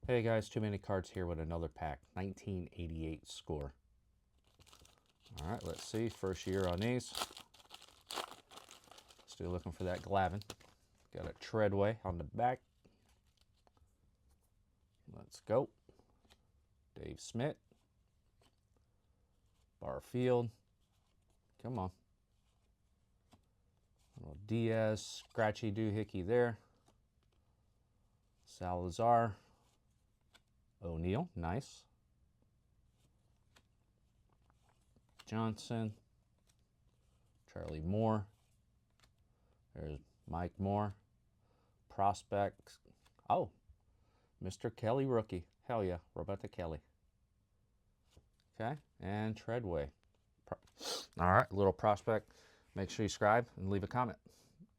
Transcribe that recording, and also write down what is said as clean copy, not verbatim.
Hey guys, too many cards here with another pack. 1988 score. All right, let's see. First year on these. Still looking for that Glavine. Got a Treadway on the back. Let's go. Dave Smith. Barfield. Come on. Little Diaz. Scratchy doohickey there. Salazar. O'Neill. Nice. Johnson. Charlie Moore. There's Mike Moore. Prospects. Oh, Mr. Kelly rookie. Hell yeah, Roberto Kelly. Okay, and Treadway. All right, little prospect. Make sure you subscribe and leave a comment.